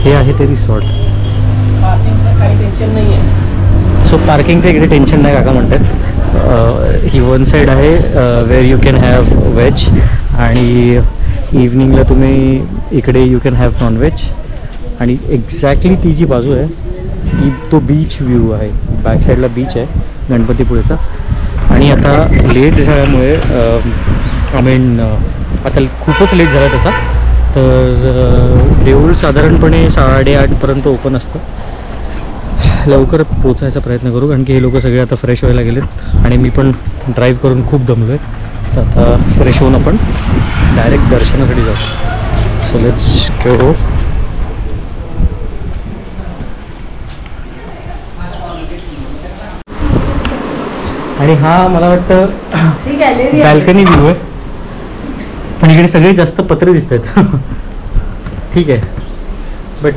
हे आहे ते रिसॉर्ट. पार्किंगचं काही टेन्शन नाही आहे. सो पार्किंगचं इकडे टेन्शन नाही काका म्हणतात. ही वन साईड आहे where you can have veg आणि इव्हनिंगला तुम्ही इकडे यू कॅन हॅव नॉनव्हेज. आणि एक्झॅक्टली ती जी बाजू आहे ती तो बीच व्ह्यू आहे. बॅक साईडला बीच आहे गणपतीपुळेचा. आणि आता लेट झाल्यामुळे आय मीन आता खूपच लेट झाला तसा, तर देऊळ साधारणपणे 8:30पर्यंत ओपन असतं. लवकर पोचायचा प्रयत्न करू, कारण की हे लोक सगळे आता फ्रेश व्हायला गेलेत आणि मी पण ड्राईव्ह करून खूप दमलो आहे. तर आता फ्रेश होऊन आपण डायरेक्ट दर्शनासाठी जाऊ. So let's go. आणि हा मला वाटतं बॅल्कनी व्ह्यू आहे, पण इकडे सगळे जास्त पत्रे दिसत आहेत. ठीक आहे, बट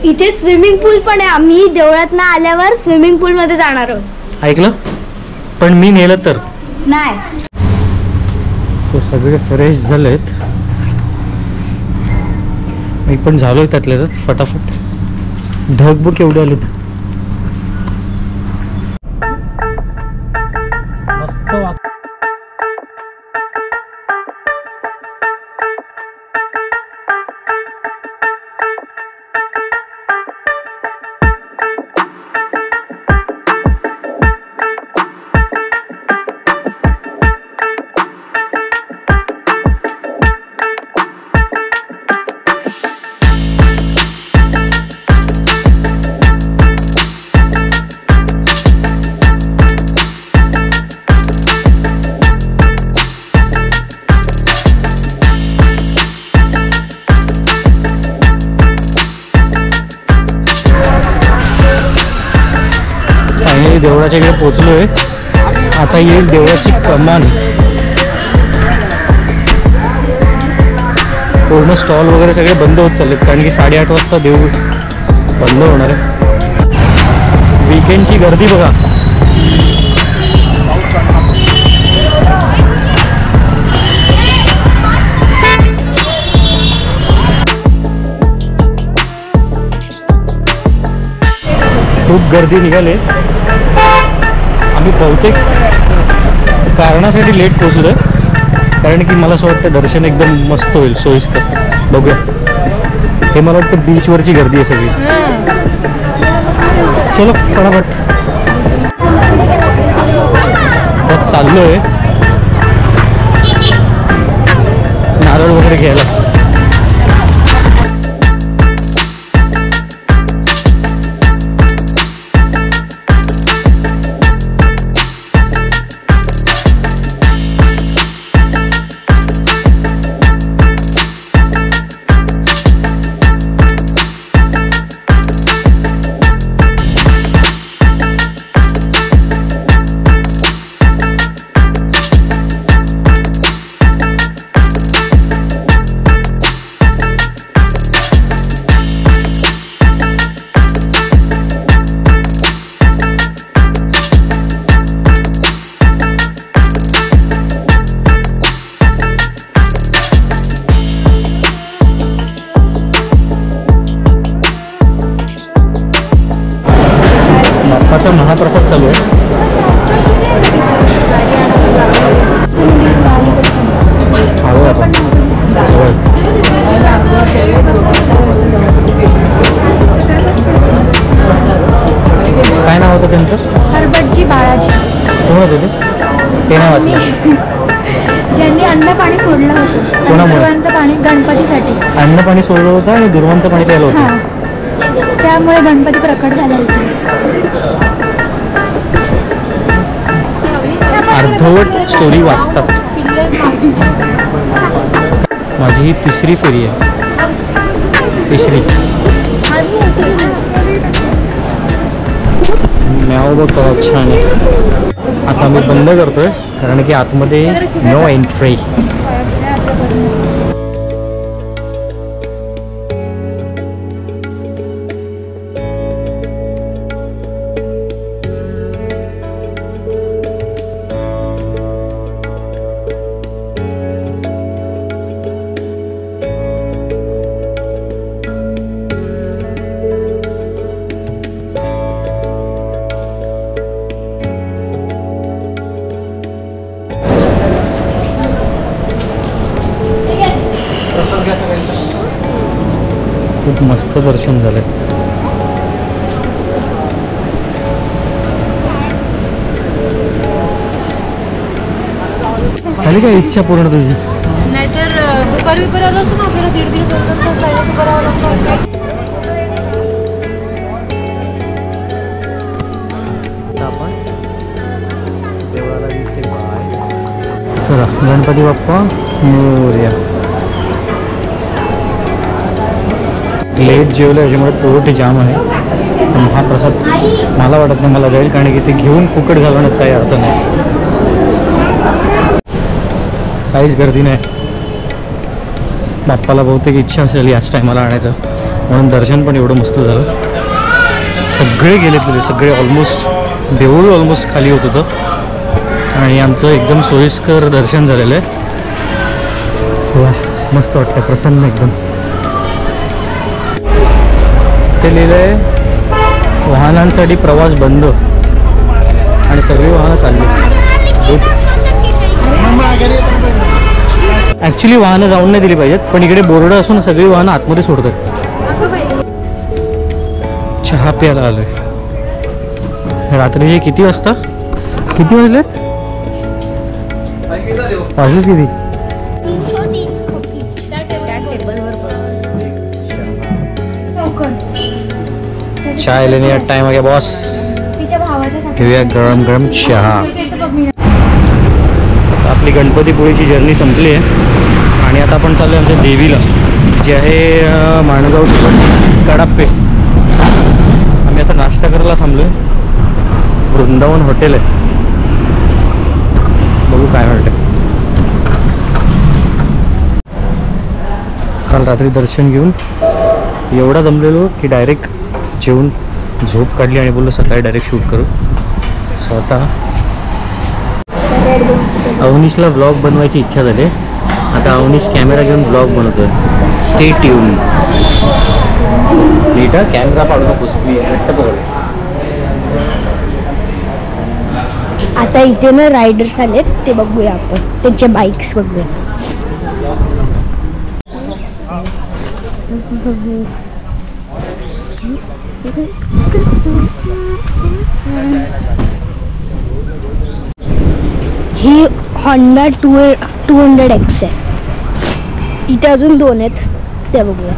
इथे स्विमिंग पूल पण आहे. आम्ही देवळात ना आल्यावर स्विमिंग पूल मध्ये जाणार आहोत. ऐकलं, पण मी नेलं तर नाही. सो सगळे फ्रेश झालेत, मी पण झालोय त्यातल्या त्यात फटाफट. ढगबुक एवढे आलेत. मस्त देवळाच्या इकडे पोचलोय. आता येईल देवळाची कमान. पूर्ण स्टॉल वगैरे सगळे बंद होत चाललेत, कारण की 8:30 वाजता देऊळ बंद होणार आहे. वीकेंडची गर्दी बघा. खूप गर्दी निघाली. आम्ही बहुतेक कारणासाठी लेट पोचलो आहे, कारण की मला असं वाटतं दर्शन एकदम मस्त होईल, सोयीस्कर. बघूया. हे मला वाटतं बीचवरची गर्दी आहे सगळी. चलो फटाफट त्यात चाललो आहे नारळ वगैरे घ्यायला. बाप्पाचा महाप्रसाद चालू आहे. आलो आपण जवळ. काय नाव होतं त्यांचं? हरभटजी बाळाजी. कोण होते ते नाही वाचलं. ज्यांनी अन्न पाणी सोडलं होतं. कोणामुळे? दुर्वांचं पाणी गणपतीसाठी. अन्न पाणी सोडलं होतं आणि दुर्वांचं पाणी प्यायलं होतं. हां, त्यामुळे गणपती प्रकट झाले होते. अर्धवट स्टोरी वाचतात. माझी ही तिसरी फेरी आहे. तिसरी. म्याव बघ छान आहे. आता मी बंद करतोय कारण की आतमध्ये नो एंट्री. खूप मस्त दर्शन झालंय. झाली काय इच्छा पूर्ण तुझी? नाहीतर दुपारी उभं राहिलं असतं ना आपल्याला 1.5-2 तास लाईनीत उभं राहावं लागतं. आपण देवळाला दिसे बाय. चला गणपती बाप्पा मोरया. लेट जेवलं याच्यामुळे पोट जाम आहे. हा प्रसाद मला वाटत नाही मला जाईल कारण की ते घेऊन फुकट घालवण्यात काही अर्थ नाही. काहीच गर्दी नाही. बाप्पाला बहुतेक इच्छा असेल याच टायमाला आणायचं म्हणून दर्शन पण एवढं मस्त झालं. सगळे गेलेतले सगळे ऑलमोस्ट. देऊळ ऑलमोस्ट खाली होत होतं आणि आमचं एकदम सोयीस्कर दर्शन झालेलं आहे. वा मस्त वाटतं प्रसन्न एकदम. ते लिहिलं आहे वाहनांसाठी प्रवास बंद आणि सगळी वाहनं चालली. ॲक्च्युली वाहनं जाऊन नाही दिली पाहिजेत पण इकडे बोर्ड असून सगळी वाहनं आतमध्ये सोडतात. चहा प्यायला आलोय. रात्रीचे किती वाजता? किती वाजलेत? वाजलेत किती? चाय लेने का टाइम आ गया बॉस. घेऊया गरम गरम चहा. आपली गणपतीपुळेची जर्नी संपली आहे आणि आता आपण चाललो आमच्या देवीला जे आहे माणगाव कडाप्पे. आम्ही आता नाश्ता करायला थांबलोय. वृंदावन हॉटेल आहे. बघू काय म्हणते. काल रात्री दर्शन घेऊन एवढा दमलेलो की डायरेक्ट जेवून झोप काढली आणि बोललो सकाळी डायरेक्ट शूट करू. स्वतः अवनीशला ब्लॉग बनवायची इच्छा झाली. आता अवनीश कॅमेरा घेऊन ब्लॉग बनवतोय. Stay tune. नीट कॅमेरा पाडू नकोस प्लीज. घट्ट पकड. आता इथे ना रायडर्स आलेत ते बघूया आपण. त्यांच्या बाईक्स बघूया. ही होंडा 200X आहे. तिथे अजून 2 आहेत ते बघूया.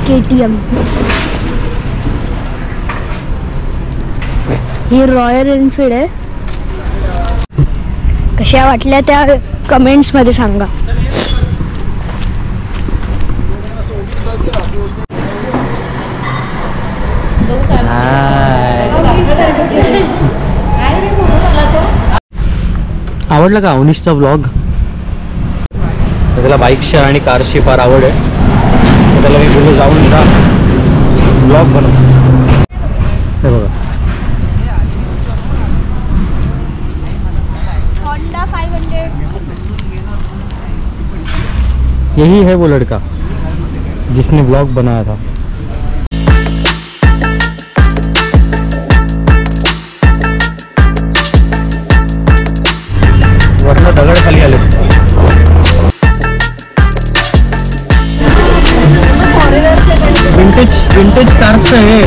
KTM. ही रॉयल एनफील्ड आहे. कशा वाटल्या त्या कमेंट्स मध्ये सांगा. आवडला का अवनीशचा ब्लॉग? त्याला बाईकची आणि कारची फार आवड आहे. त्याला मी बोललो जाऊन जा ब्लॉग बनव. हे बघा होंडा 500. यही है वो लड़का. जिसने ब्लॉग बनाया था। वरना दगड खाली आले। विंटेज कार्स आहे,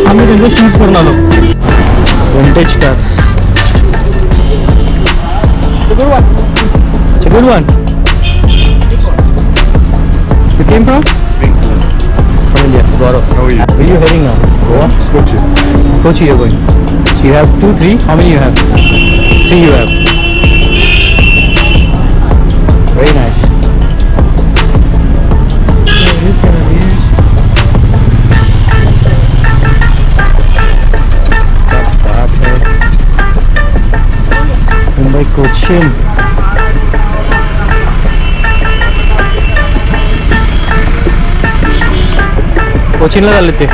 आम्ही त्यांचं शूट करून आलो। Vintage cars, it's a good one. You came from? From India. Gaurav. How are you? Where are you heading now? Goa? Kochi. Kochi you're going. So you have 2, 3? How many you have? 3 you have. Very nice. Mumbai Cochin. कोचिनला झाले ते।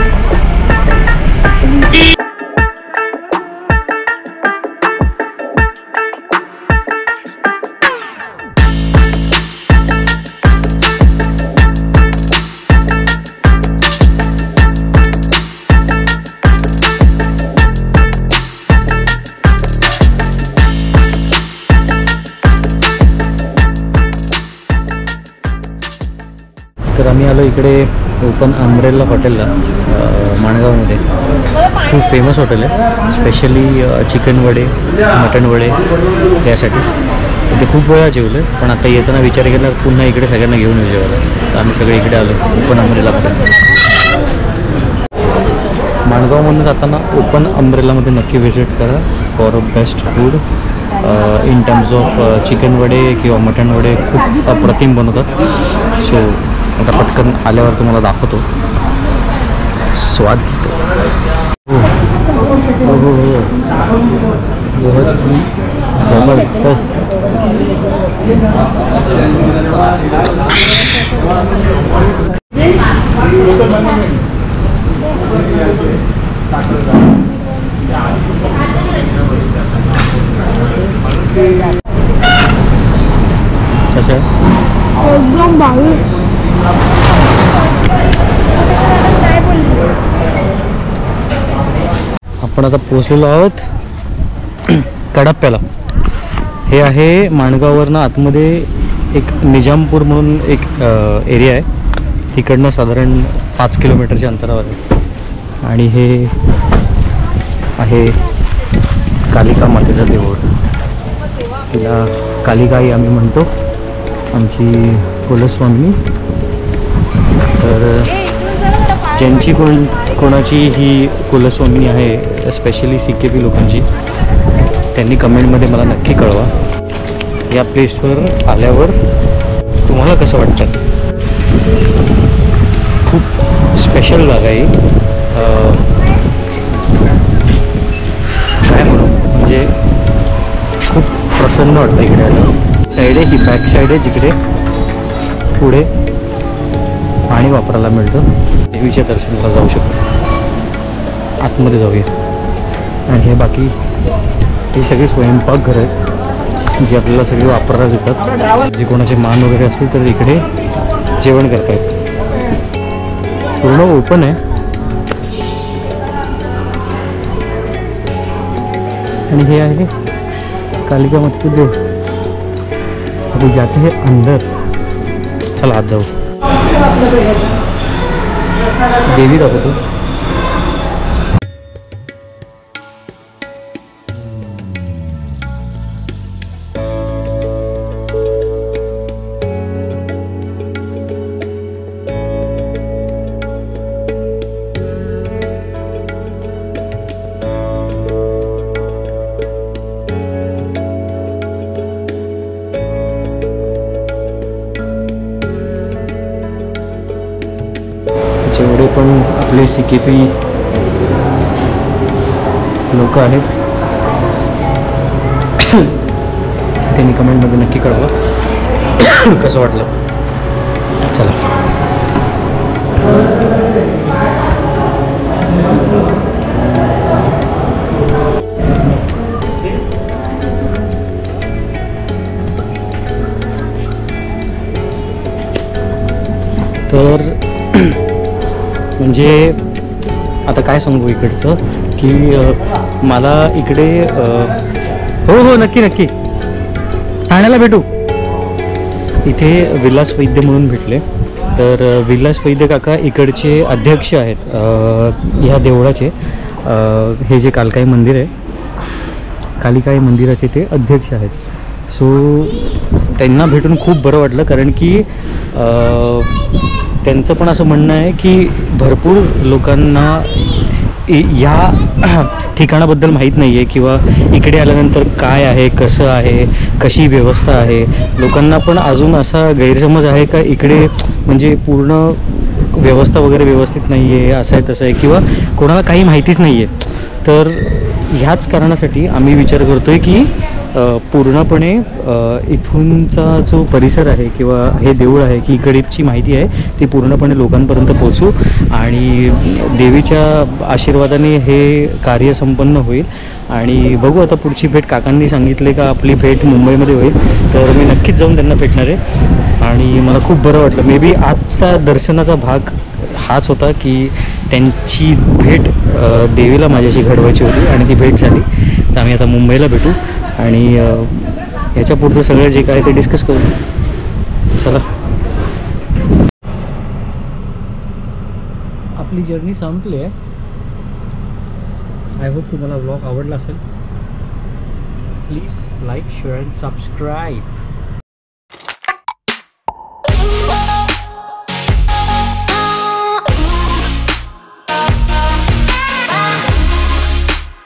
तर आम्ही आलो इकडे open umbrella हॉटेलला माणगावमध्ये। खूप famous hotel आहे, specially chicken वडे, मटण वडे यासाठी। इथे खूप वेळा जेवलो आहे, पण आता येताना विचार केला पुन्हा इकडे सगळ्यांना घेऊन येऊ जेवायला, तर आम्ही सगळे इकडे आलो ओपन अम्ब्रेला हॉटेल। माणगावमधून जाताना ओपन अम्ब्रेलामध्ये नक्की व्हिजिट करा for a best food in terms of chicken वडे किंवा मटण वडे खूप अप्रतिम बनवतात। सो आता पटकन आल्यावर तुम्हाला दाखवतो, स्वाद घेतो। बहुत ही जबरदस्त। कसं आहे? एकदम भारी। आपण आता पोहोचलेलो आहोत कडाप्प्याला। हे आहे माणगाववरनं आतमध्ये एक निजामपूर म्हणून एक एरिया आहे, तिकडनं साधारण 5 किलोमीटरच्या अंतरावर आहे। आणि हे आहे कालिका मातेचं देऊळ, तिला कालिकाई आम्ही म्हणतो, आमची कुलस्वामिनी। तर ज्यांची कोणाची ही कुलस्वामिनी आहे, स्पेशली CKP लोकांची, त्यांनी कमेंटमध्ये मला नक्की कळवा। या प्लेसवर आल्यावर तुम्हाला कसं वाटतं? खूप स्पेशल जागा आहे, काय म्हणू, म्हणजे खूप प्रसन्न वाटतं इकडे आलं। साईड आहे ही बॅक साईड आहे, जिकडे पुढे पाणी वापरायला मिळतं, देवीच्या दर्शनाला जाऊ शकतो। आतमध्ये जाऊया। आणि हे बाकी हे सगळे स्वयंपाकघर आहेत, जे आपल्याला सगळे वापरायला देतात। जे कोणाचे मान वगैरे असतील तर इकडे जेवण करता येतं। पूर्ण ओपन आहे आणि हे आहे कालिका मातेचं देऊळ। अभी जाते हैं अंदर, चला आत जाऊ। देवी दाखवतो। जेवढे पण आपले CKP लोक आहेत त्यांनी कमेंटमध्ये नक्की कळवा कसं वाटलं। चला म्हणजे आता काय सांगू इकडचं की मला इकडे हो हो नक्की नक्की ठाण्याला भेटू. इथे विलास वैद्य म्हणून भेटले. तर विलास वैद्य काका इकडचे अध्यक्ष आहेत ह्या देवळाचे. हे जे कालकाई मंदिर आहे, कालिकाई मंदिराचे ते अध्यक्ष आहेत. सो त्यांना भेटून खूप बरं वाटलं, कारण की त्यांचं पण असं म्हणणं आहे की भरपूर लोकांना या ठिकाणाबद्दल माहीत नाही आहे किंवा इकडे आल्यानंतर काय आहे, कसं आहे, कशी व्यवस्था आहे. लोकांना पण अजून असा गैरसमज आहे का इकडे म्हणजे पूर्ण व्यवस्था वगैरे व्यवस्थित नाही आहे, असं आहे तसं आहे, किंवा कोणाला काही माहितीच नाही आहे. तर ह्याच कारणासाठी आम्ही विचार करतो आहे की पूर्णपणे इथूनचा जो परिसर आहे किंवा हे देऊळ आहे की इकडची माहिती आहे ती पूर्णपणे लोकांपर्यंत पोहोचू आणि देवीच्या आशीर्वादाने हे कार्य संपन्न होईल. आणि बघू आता पुढची भेट. काकांनी सांगितले का आपली भेट मुंबईमध्ये होईल, तर मी नक्कीच जाऊन त्यांना भेटणार आहे. आणि मला खूप बरं वाटलं. मे बी आजचा दर्शनाचा भाग हाच होता की त्यांची भेट देवीला माझ्याशी घडवायची होती आणि ती भेट झाली. तर आम्ही आता मुंबईला भेटू आणि याच्या पुढचं सगळं जे काय ते डिस्कस करू. चला, आपली जर्नी संपली आहे. आय होप तुम्हाला व्लॉग आवडला असेल. Please like, share and subscribe.